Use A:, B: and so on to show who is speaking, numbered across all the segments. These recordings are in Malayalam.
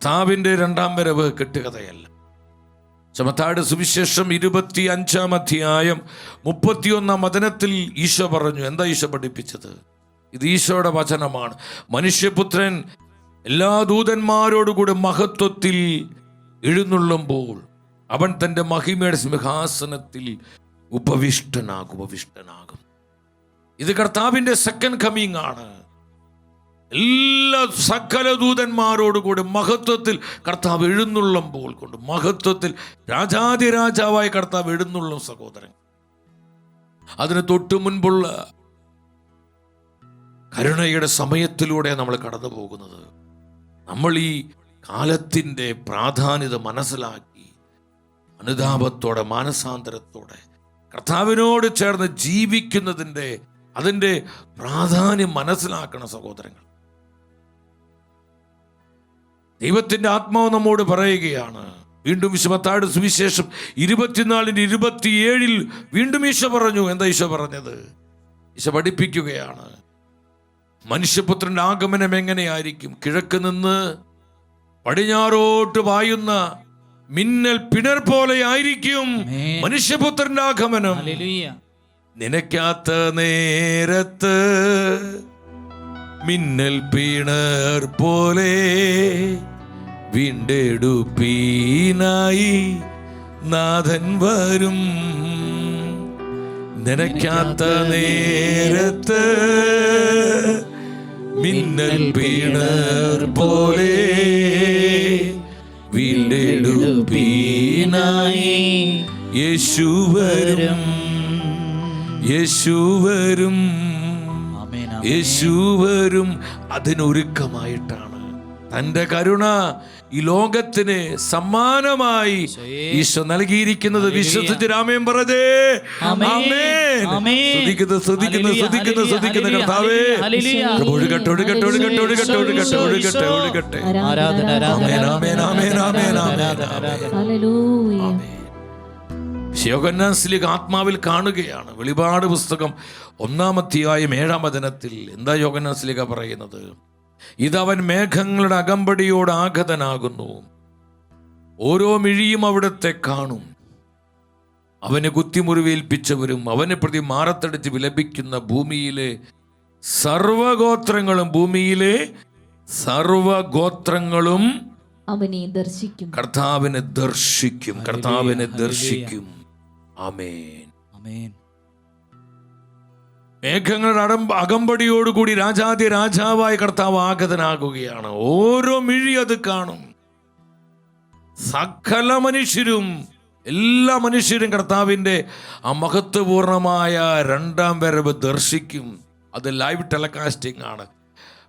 A: കർത്താവിൻ്റെ രണ്ടാം വരവ് കെട്ടുകഥയല്ല. മത്തായിയുടെ സുവിശേഷം 25-ാം അധ്യായം 31-ാം വചനത്തിൽ ഈശോ പറഞ്ഞു. എന്താ ഈശോ പഠിപ്പിച്ചത്? ഇത് ഈശോയുടെ വചനമാണ്. മനുഷ്യപുത്രൻ എല്ലാ ദൂതന്മാരോടുകൂടെ മഹത്വത്തിൽ എഴുന്നള്ളുമ്പോൾ അവൻ തൻ്റെ മഹിമയുടെ സിംഹാസനത്തിൽ ഉപവിഷ്ടനാകും. ഇത് കർത്താവിൻ്റെ സെക്കൻഡ് കമ്മിങ് ആണ്. എല്ലാ സകല ദൂതന്മാരോടുകൂടി മഹത്വത്തിൽ കർത്താവ് എഴുന്നള്ളുമ്പോൾ കൊണ്ട് മഹത്വത്തിൽ രാജാതിരാജാവായ കർത്താവ് എഴുന്നള്ളും സഹോദരൻ. അതിന് തൊട്ടു മുൻപുള്ള കരുണയുടെ സമയത്തിലൂടെ നമ്മൾ കടന്നു പോകുന്നത്. നമ്മൾ ഈ കാലത്തിൻ്റെ പ്രാധാന്യത മനസ്സിലാക്കി അനുതാപത്തോടെ മാനസാന്തരത്തോടെ കർത്താവിനോട് ചേർന്ന് ജീവിക്കുന്നതിൻ്റെ അതിൻ്റെ പ്രാധാന്യം മനസ്സിലാക്കണം സഹോദരങ്ങൾ. ദൈവത്തിൻ്റെ ആത്മാവ് നമ്മോട് പറയുകയാണ്. വീണ്ടും മത്തായിയുടെ സുവിശേഷം 24-27 വീണ്ടും ഈശോ പറഞ്ഞു. എന്താ ഈശോ പറഞ്ഞത്? ഈശോ പഠിപ്പിക്കുകയാണ്. മനുഷ്യപുത്രന്റെ ആഗമനം എങ്ങനെയായിരിക്കും? കിഴക്ക് നിന്ന് പടിഞ്ഞാറോട്ട് പായുന്ന മിന്നൽ പിണർ പോലെ ആയിരിക്കും മനുഷ്യപുത്രന്റെ ആഗമനം. നനയ്ക്കാത്ത നേരത്ത് മിന്നൽ പിണർ പോലെ വീണ്ടെടുപ്പീനായി നാഥൻ വരും. നനയ്ക്കാത്ത നേരത്ത് മിന്നൽ പിണർ പോലെ വീണ്ടെടുപ്പീനായി യേശു വരും. യേശു വരും. അതിനൊരുക്കമായിട്ടാണ് തൻ്റെ കരുണ ഈ ലോകത്തിന് സമ്മാനമായി ഈശോ നൽകിയിരിക്കുന്നത്. വിശ്വസിച്ച് ആമേൻ പറഞ്ഞേ. സ്തുതിക്കുന്ന കർത്താവേ, ഒഴുകട്ടെ ഒഴുകട്ടെ ഒഴുകട്ടെ ഒഴുകട്ടെ ഒഴുകട്ടെ ഒഴുകട്ടെ ഒഴുകട്ടെ. യോഹന്നാൻ സ്ലീഹ ആത്മാവിൽ കാണുകയാണ്. വെളിപാട് പുസ്തകം 1-ാം അധ്യായം 7-ാം വചനത്തിൽ എന്താ യോഹന്നാൻ സ്ലീഹ പറയുന്നത്? ഇതവൻ മേഘങ്ങളുടെ അകമ്പടിയോട് ആഗതനാകുന്നു, ഓരോ മിഴിയും അവിടത്തെ കാണും. അവന് കുത്തിമുറിവേൽപ്പിച്ചവരും അവനെ പ്രതി മാറത്തടിച്ച് വിലപിക്കുന്ന ഭൂമിയിലെ സർവഗോത്രങ്ങളും
B: അവനെ ദർശിക്കും.
A: കർത്താവിനെ ദർശിക്കും. ആമേൻ. മേഘങ്ങളുടെ അകമ്പടിയോടുകൂടി രാജാതി രാജാവായ കർത്താവ് ആഗതനാകുകയാണ്. ഓരോ മിഴി അത് കാണും. സകല മനുഷ്യരും, എല്ലാ മനുഷ്യരും കർത്താവിൻ്റെ ആ മഹത്വപൂർണമായ രണ്ടാം വരവ് ദർശിക്കും. അത് ലൈവ് ടെലികാസ്റ്റിംഗ് ആണ്.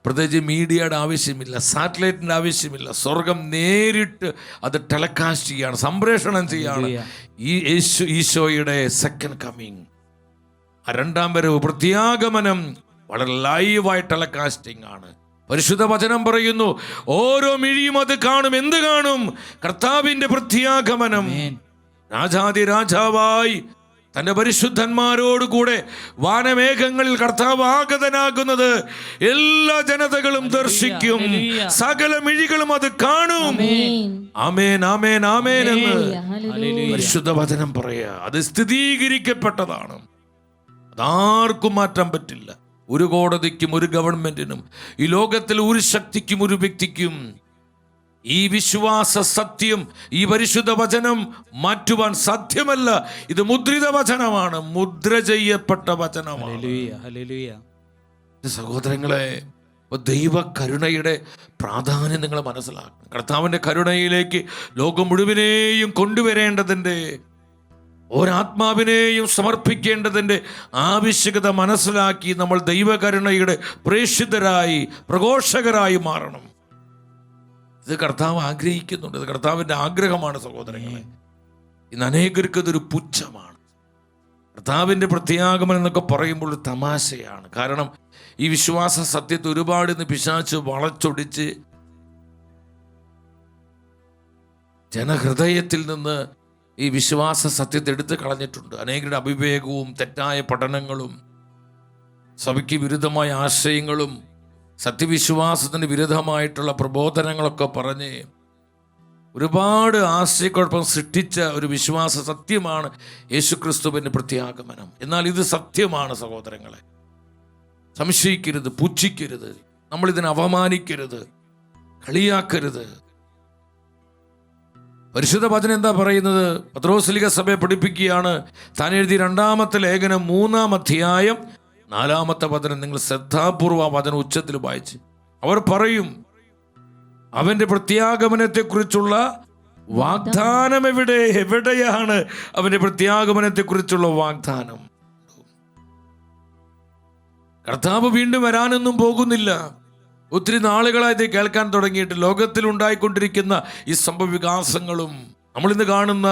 A: പ്രത്യേകിച്ച് മീഡിയയുടെ ആവശ്യമില്ല, സാറ്റലൈറ്റിൻ്റെ ആവശ്യമില്ല. സ്വർഗം നേരിട്ട് അത് ടെലികാസ്റ്റ് ചെയ്യാണ്, സംപ്രേഷണം ചെയ്യാണ്. ഈ ഈശോയുടെ സെക്കൻഡ് കമ്മിങ്, ആ രണ്ടാം വരവ്, പ്രത്യാഗമനം വളരെ ലൈവായി ടെലികാസ്റ്റിംഗ് ആണ്. പരിശുദ്ധ വചനം പറയുന്നു, ഓരോ മിഴിയും അത് കാണും. എന്ത് കാണും? കർത്താവിൻ്റെ പ്രത്യാഗമനം. രാജാതി രാജാവായി തൻ്റെ പരിശുദ്ധന്മാരോടുകൂടെ വാനമേഘങ്ങളിൽ കർത്താവ് ആഗതനാകുന്നത് എല്ലാ ജനതകളും ദർശിക്കും. സകല മിഴികളും അത് കാണും. ആമേൻ ആമേൻ ആമേൻ എന്ന് പരിശുദ്ധ വചനം പറയാ. അത് സ്ഥിരീകരിക്കപ്പെട്ടതാണ്. അതാർക്കും മാറ്റാൻ പറ്റില്ല. ഒരു കോടതിക്കും ഒരു ഗവൺമെന്റിനും ഈ ലോകത്തിൽ ഒരു ശക്തിക്കും ഒരു വ്യക്തിക്കും ഈ വിശ്വാസ സത്യം, ഈ പരിശുദ്ധ വചനം മാറ്റുവാൻ സാധ്യമല്ല. ഇത് മുദ്രിത വചനമാണ്, മുദ്ര ചെയ്യപ്പെട്ട വചനമാണ്. സഹോദരങ്ങളെ, ദൈവ കരുണയുടെ പ്രാധാന്യം നിങ്ങൾ മനസ്സിലാക്കണം. കർത്താവിൻ്റെ കരുണയിലേക്ക് ലോകം മുഴുവനെയും കൊണ്ടുവരേണ്ടതിൻ്റെ, ഒരാത്മാവിനെയും സമർപ്പിക്കേണ്ടതിൻ്റെ ആവശ്യകത മനസ്സിലാക്കി നമ്മൾ ദൈവകരുണയുടെ പ്രേക്ഷിതരായി, പ്രഘോഷകരായി മാറണം. ഇത് കർത്താവ് ആഗ്രഹിക്കുന്നുണ്ട്. ഇത് കർത്താവിൻ്റെ ആഗ്രഹമാണ് സഹോദരങ്ങളെ. ഇന്ന് അനേകർക്ക് ഇതൊരു പുച്ഛമാണ്. കർത്താവിൻ്റെ പ്രത്യാഗമനം എന്നൊക്കെ പറയുമ്പോൾ ഒരു തമാശയാണ്. കാരണം ഈ വിശ്വാസ സത്യത്തെ ഒരുപാട് ഇന്ന് പിശാച് വളച്ചൊടിച്ച് ജനഹൃദയത്തിൽ നിന്ന് ഈ വിശ്വാസ സത്യത്തെ എടുത്തു കളഞ്ഞിട്ടുണ്ട്. അനേകരുടെ അവിവേകവും തെറ്റായ പഠനങ്ങളും സഭയ്ക്ക് വിരുദ്ധമായ ആശയങ്ങളും സത്യവിശ്വാസത്തിന് വിരുദ്ധമായിട്ടുള്ള പ്രബോധനങ്ങളൊക്കെ പറഞ്ഞ് ഒരുപാട് ആശയക്കുഴപ്പം സൃഷ്ടിച്ച ഒരു വിശ്വാസ സത്യമാണ് യേശുക്രിസ്തുവിൻ്റെ പ്രത്യാഗമനം. എന്നാൽ ഇത് സത്യമാണ് സഹോദരങ്ങളെ. സംശയിക്കരുത്, പുച്ഛിക്കരുത്, നമ്മളിതിനെ അവമാനിക്കരുത്, കളിയാക്കരുത്. പരിശുദ്ധ വചനം എന്താ പറയുന്നത്? പത്രോസ്ലീഹ സഭയെ പഠിപ്പിക്കുകയാണ്. താൻ എഴുതിയ 2-ാമത്തെ ലേഖനം 3-ാം അധ്യായം 4-ാമത്തെ വചനം നിങ്ങൾ ശ്രദ്ധാപൂർവ്വം ആ വചനം ഉച്ചത്തിൽ വായിച്ച്. അവർ പറയും, അവന്റെ പ്രത്യാഗമനത്തെക്കുറിച്ചുള്ള വാഗ്ദാനം എവിടെയാണ് അവന്റെ പ്രത്യാഗമനത്തെക്കുറിച്ചുള്ള വാഗ്ദാനം? കർത്താവ് വീണ്ടും വരാനൊന്നും പോകുന്നില്ല. ഒത്തിരി നാളുകളായി ഇത് കേൾക്കാൻ തുടങ്ങിയിട്ട് ലോകത്തിൽ ഉണ്ടായിക്കൊണ്ടിരിക്കുന്ന ഈ സംഭവ വികാസങ്ങളും നമ്മളിന്ന് കാണുന്ന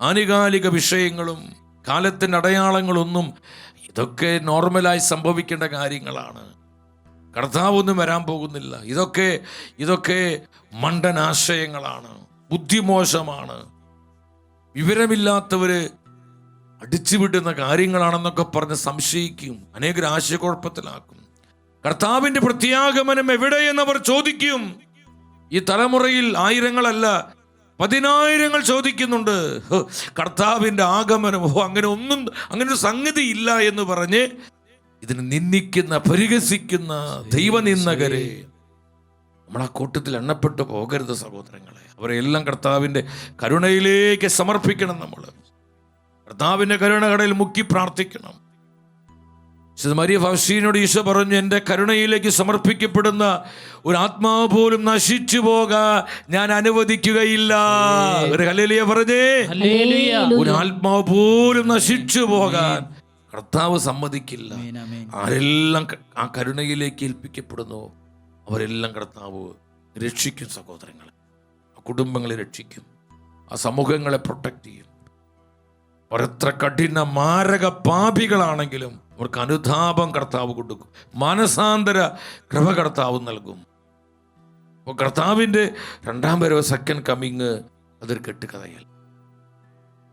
A: ആനുകാലിക വിഷയങ്ങളും കാലത്തിൻ്റെ അടയാളങ്ങളൊന്നും ഇതൊക്കെ നോർമലായി സംഭവിക്കേണ്ട കാര്യങ്ങളാണ്. കർത്താവൊന്നും വരാൻ പോകുന്നില്ല. ഇതൊക്കെ മണ്ടനാശയങ്ങളാണ്, ബുദ്ധിമോശമാണ്, വിവരമില്ലാത്തവര് അടിച്ചുവിടുന്ന കാര്യങ്ങളാണെന്നൊക്കെ പറഞ്ഞ് സംശയിക്കും, അനേകർ ആശയക്കുഴപ്പത്തിലാക്കും. കർത്താവിൻ്റെ പ്രത്യാഗമനം എവിടെയെന്നവർ ചോദിക്കും. ഈ തലമുറയിൽ ആയിരങ്ങളല്ല 10,000 ചോദിക്കുന്നുണ്ട്. കർത്താവിൻ്റെ ആഗമനം, അങ്ങനെ ഒരു സംഗതി ഇല്ല എന്ന് പറഞ്ഞ് ഇതിന് നിന്ദിക്കുന്ന, പരിഹസിക്കുന്ന ദൈവനിന്ദകരെ നമ്മൾ ആ കൂട്ടത്തിൽ എണ്ണപ്പെട്ടു പോകരുത് സഹോദരങ്ങളെ. അവരെല്ലാം കർത്താവിൻ്റെ കരുണയിലേക്ക് സമർപ്പിക്കണം. നമ്മൾ കർത്താവിൻ്റെ കരുണകടയിൽ മുക്കി പ്രാർത്ഥിക്കണം. മരിയ ഫൗസ്റ്റീനോട് ഈശോ പറഞ്ഞു, എൻ്റെ കരുണയിലേക്ക് സമർപ്പിക്കപ്പെടുന്ന ഒരു ആത്മാവ് പോലും നശിച്ചു പോകാൻ ഞാൻ അനുവദിക്കുകയില്ല. ഒരു ഹല്ലേലൂയ പറഞ്ഞേ. ഒരു ആത്മാവ് പോലും നശിച്ചു പോകാൻ കർത്താവ് സമ്മതിക്കില്ല. ആരെല്ലാം ആ കരുണയിലേക്ക് ഏൽപ്പിക്കപ്പെടുന്നു അവരെല്ലാം കർത്താവ് രക്ഷിക്കും സഹോദരങ്ങളെ. ആ കുടുംബങ്ങളെ രക്ഷിക്കും, ആ സമൂഹങ്ങളെ പ്രൊട്ടക്റ്റ് ചെയ്യും. അവരെത്ര കഠിന മാരക പാപികളാണെങ്കിലും അവർക്ക് അനുതാപം കർത്താവ് കൊടുക്കും, മാനസാന്തര കൃപ കർത്താവ് നൽകും. അപ്പോൾ കർത്താവിൻ്റെ 2ാം വരവ്, സെക്കൻഡ് കമ്മിങ്, അതൊരു കെട്ടുകഥയല്ല.